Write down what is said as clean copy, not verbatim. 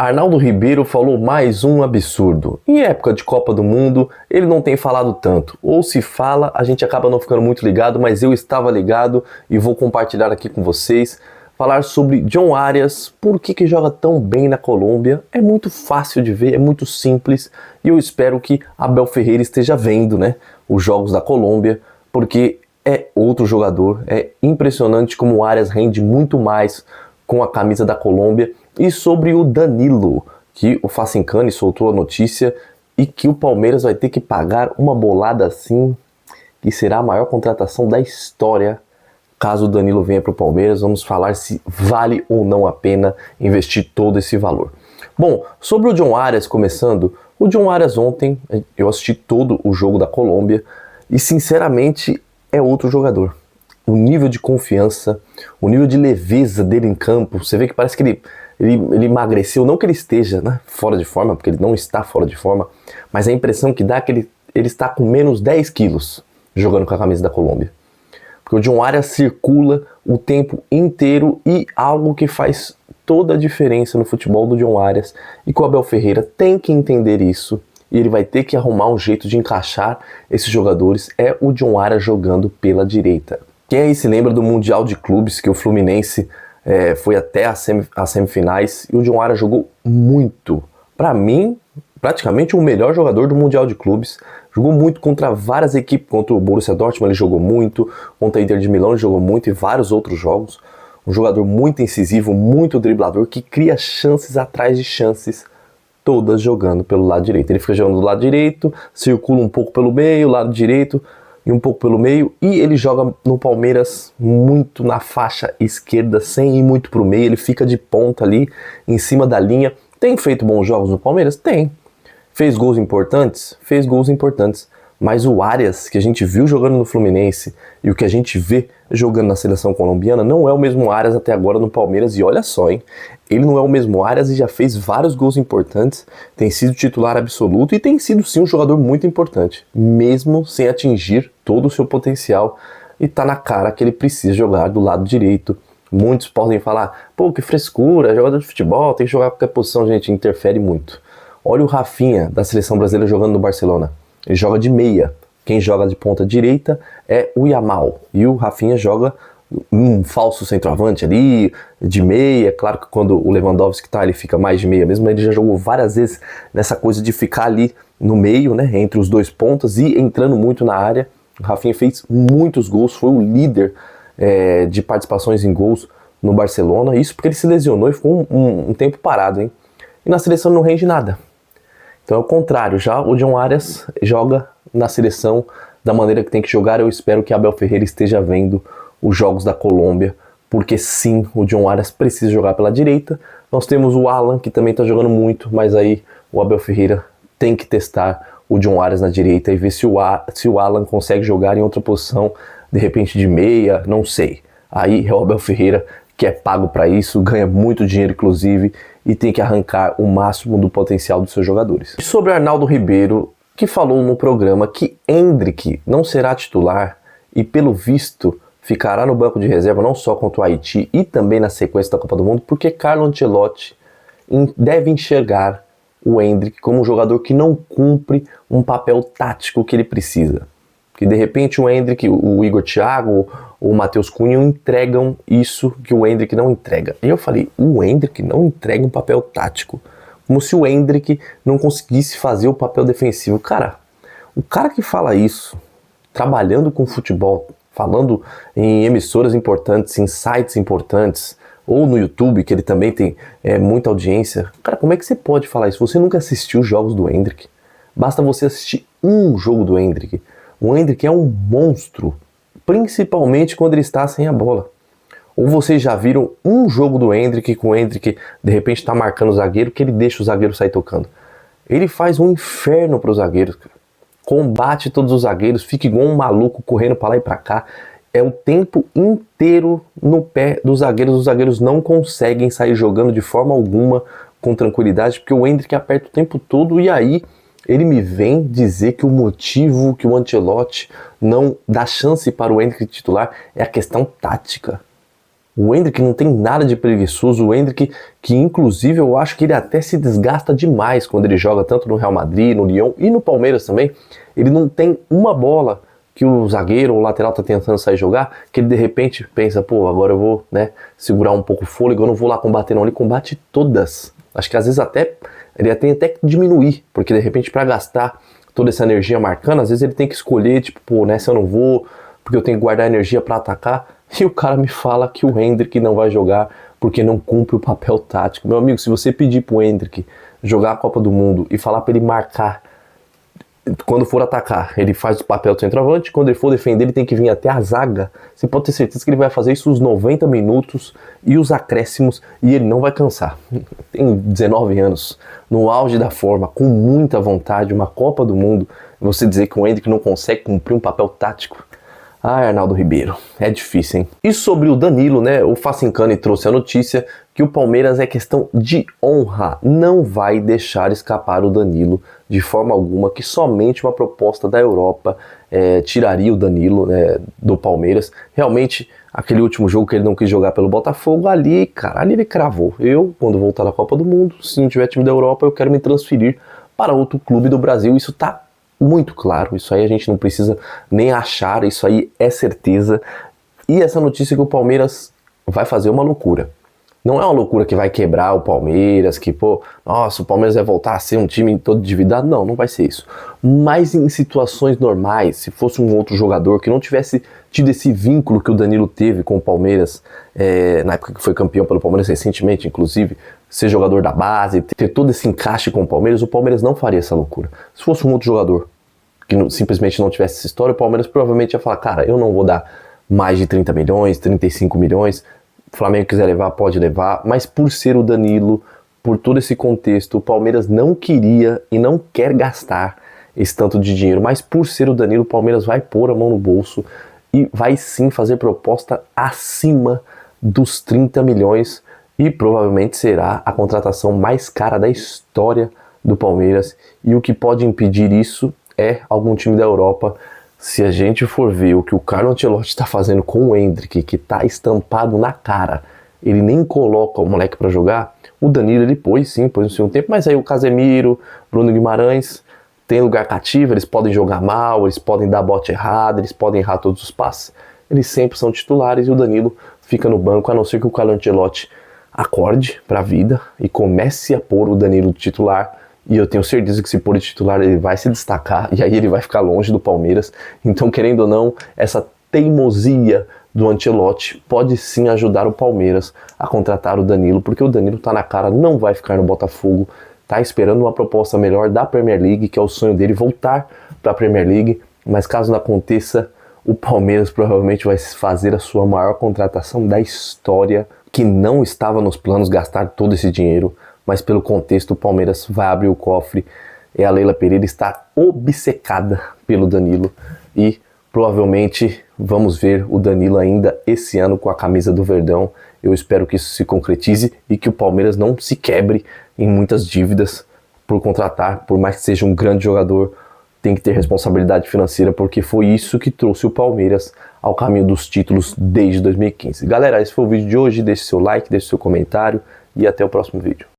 Arnaldo Ribeiro falou mais um absurdo. Em época de Copa do Mundo, ele não tem falado tanto. Ou se fala, a gente acaba não ficando muito ligado, mas eu estava ligado e vou compartilhar aqui com vocês. Falar sobre John Arias, por que joga tão bem na Colômbia. É muito fácil de ver, é muito simples. E eu espero que Abel Ferreira esteja vendo, os jogos da Colômbia, porque é outro jogador. É impressionante como o Arias rende muito mais com a camisa da Colômbia. E sobre o Danilo, que o Facincani soltou a notícia e que o Palmeiras vai ter que pagar uma bolada assim, que será a maior contratação da história. Caso o Danilo venha para o Palmeiras, vamos falar se vale ou não a pena investir todo esse valor. Bom, sobre o John Arias começando, o John Arias ontem, eu assisti todo o jogo da Colômbia e sinceramente é outro jogador. O nível de confiança, o nível de leveza dele em campo, você vê que parece que ele emagreceu, não que ele esteja fora de forma, porque ele não está fora de forma, mas a impressão que dá é que ele está com menos 10 quilos jogando com a camisa da Colômbia. Porque o John Arias circula o tempo inteiro e algo que faz toda a diferença no futebol do John Arias e que o Abel Ferreira tem que entender isso e ele vai ter que arrumar um jeito de encaixar esses jogadores, é o John Arias jogando pela direita. Quem aí se lembra do Mundial de Clubes que o Fluminense foi até as semifinais e o John Arias jogou muito. Para mim, praticamente o melhor jogador do Mundial de Clubes. Jogou muito contra várias equipes, contra o Borussia Dortmund ele jogou muito, contra a Inter de Milão ele jogou muito e vários outros jogos. Um jogador muito incisivo, muito driblador, que cria chances atrás de chances, todas jogando pelo lado direito. Ele fica jogando do lado direito, circula um pouco pelo meio, lado direito e um pouco pelo meio, e ele joga no Palmeiras muito na faixa esquerda, sem ir muito pro meio, ele fica de ponta ali, em cima da linha. Tem feito bons jogos no Palmeiras? Tem. Fez gols importantes? Fez gols importantes. Mas o Arias, que a gente viu jogando no Fluminense e o que a gente vê jogando na seleção colombiana, não é o mesmo Arias até agora no Palmeiras. E olha só, ele não é o mesmo Arias e já fez vários gols importantes, tem sido titular absoluto e tem sido sim um jogador muito importante, mesmo sem atingir todo o seu potencial. E tá na cara que ele precisa jogar do lado direito. Muitos podem falar, pô, que frescura, jogador de futebol, tem que jogar qualquer posição. Gente, interfere muito. Olha o Rafinha da seleção brasileira jogando no Barcelona. Ele joga de meia. Quem joga de ponta direita é o Yamal. E o Rafinha joga um falso centroavante ali, de meia. Claro que quando o Lewandowski tá, ele fica mais de meia mesmo. Ele já jogou várias vezes nessa coisa de ficar ali no meio, entre os dois pontas e entrando muito na área. O Rafinha fez muitos gols, foi o líder de participações em gols no Barcelona. Isso porque ele se lesionou e ficou um tempo parado, E na seleção não rende nada. Então é o contrário, já o John Arias joga na seleção da maneira que tem que jogar. Eu espero que Abel Ferreira esteja vendo os jogos da Colômbia, porque sim, o John Arias precisa jogar pela direita. Nós temos o Alan, que também está jogando muito, mas aí o Abel Ferreira tem que testar o John Arias na direita e ver se o Alan consegue jogar em outra posição, de repente de meia, não sei. Aí é o Abel Ferreira que é pago para isso, ganha muito dinheiro inclusive, e tem que arrancar o máximo do potencial dos seus jogadores. E sobre Arnaldo Ribeiro, que falou no programa que Endrick não será titular e pelo visto ficará no banco de reserva não só contra o Haiti e também na sequência da Copa do Mundo, porque Carlo Ancelotti deve enxergar o Endrick como um jogador que não cumpre um papel tático que ele precisa. Que de repente o Endrick, o Igor Thiago, o Matheus Cunha entregam isso que o Endrick não entrega. E eu falei, o Endrick não entrega um papel tático. Como se o Endrick não conseguisse fazer o papel defensivo. Cara, o cara que fala isso, trabalhando com futebol, falando em emissoras importantes, em sites importantes, ou no YouTube, que ele também tem muita audiência. Cara, como é que você pode falar isso? Você nunca assistiu os jogos do Endrick. Basta você assistir um jogo do Endrick. O Endrick é um monstro, principalmente quando ele está sem a bola. Ou vocês já viram um jogo do Endrick com o Endrick de repente está marcando o zagueiro, que ele deixa o zagueiro sair tocando. Ele faz um inferno para os zagueiros, cara. Combate todos os zagueiros, fica igual um maluco correndo para lá e para cá. É o tempo inteiro no pé dos zagueiros. Os zagueiros não conseguem sair jogando de forma alguma com tranquilidade, porque o Endrick aperta o tempo todo e aí ele me vem dizer que o motivo que o Ancelotti não dá chance para o Endrick titular é a questão tática. O Endrick não tem nada de preguiçoso, o Endrick que inclusive eu acho que ele até se desgasta demais quando ele joga tanto no Real Madrid, no Lyon e no Palmeiras também. Ele não tem uma bola que o zagueiro ou o lateral tá tentando sair jogar, que ele de repente pensa, pô, agora eu vou, né, segurar um pouco o fôlego, eu não vou lá combater não, ele combate todas. Acho que às vezes até ele tem até que diminuir, porque de repente para gastar toda essa energia marcando, às vezes ele tem que escolher, tipo, pô, nessa eu não vou, porque eu tenho que guardar energia para atacar, e o cara me fala que o Endrick não vai jogar porque não cumpre o papel tático. Meu amigo, se você pedir pro Endrick jogar a Copa do Mundo e falar para ele marcar quando for atacar, ele faz o papel do centroavante, quando ele for defender, ele tem que vir até a zaga. Você pode ter certeza que ele vai fazer isso os 90 minutos e os acréscimos, e ele não vai cansar. Tem 19 anos, no auge da forma, com muita vontade, uma Copa do Mundo, você dizer que o Endrick não consegue cumprir um papel tático. Ah, Arnaldo Ribeiro, é difícil, hein? E sobre o Danilo, né? O Facincani trouxe a notícia que o Palmeiras é questão de honra. Não vai deixar escapar o Danilo de forma alguma, que somente uma proposta da Europa tiraria o Danilo, né, do Palmeiras. Realmente, aquele último jogo que ele não quis jogar pelo Botafogo, ali, cara, ali ele cravou. Eu, quando voltar da Copa do Mundo, se não tiver time da Europa, eu quero me transferir para outro clube do Brasil. Isso tá muito claro, isso aí a gente não precisa nem achar, isso aí é certeza. E essa notícia que o Palmeiras vai fazer uma loucura. Não é uma loucura que vai quebrar o Palmeiras, que, pô, nossa, o Palmeiras vai voltar a ser um time todo endividado. Não, não vai ser isso. Mas em situações normais, se fosse um outro jogador que não tivesse tido esse vínculo que o Danilo teve com o Palmeiras, na época que foi campeão pelo Palmeiras recentemente, inclusive, ser jogador da base, ter todo esse encaixe com o Palmeiras não faria essa loucura. Se fosse um outro jogador que simplesmente não tivesse essa história, o Palmeiras provavelmente ia falar, cara, eu não vou dar mais de 30 milhões, 35 milhões, o Flamengo quiser levar, pode levar, mas por ser o Danilo, por todo esse contexto, o Palmeiras não queria e não quer gastar esse tanto de dinheiro, mas por ser o Danilo, o Palmeiras vai pôr a mão no bolso e vai sim fazer proposta acima dos 30 milhões e provavelmente será a contratação mais cara da história do Palmeiras. E o que pode impedir isso é algum time da Europa. Se a gente for ver o que o Carlo Ancelotti está fazendo com o Endrick, que está estampado na cara, ele nem coloca o moleque para jogar. O Danilo ele pôs no segundo tempo, mas aí o Casemiro, Bruno Guimarães tem lugar cativo, eles podem jogar mal, eles podem dar bote errado, eles podem errar todos os passes. Eles sempre são titulares e o Danilo fica no banco, a não ser que o Carlo Ancelotti acorde para a vida e comece a pôr o Danilo titular. E eu tenho certeza que se pôr de titular ele vai se destacar e aí ele vai ficar longe do Palmeiras. Então, querendo ou não, essa teimosia do Ancelotti pode sim ajudar o Palmeiras a contratar o Danilo, porque o Danilo tá na cara, não vai ficar no Botafogo, tá esperando uma proposta melhor da Premier League, que é o sonho dele voltar para a Premier League, mas caso não aconteça, o Palmeiras provavelmente vai fazer a sua maior contratação da história, que não estava nos planos gastar todo esse dinheiro, mas pelo contexto o Palmeiras vai abrir o cofre e a Leila Pereira está obcecada pelo Danilo e provavelmente vamos ver o Danilo ainda esse ano com a camisa do Verdão. Eu espero que isso se concretize e que o Palmeiras não se quebre em muitas dívidas por contratar, por mais que seja um grande jogador, tem que ter responsabilidade financeira, porque foi isso que trouxe o Palmeiras ao caminho dos títulos desde 2015. Galera, esse foi o vídeo de hoje, deixe seu like, deixe seu comentário e até o próximo vídeo.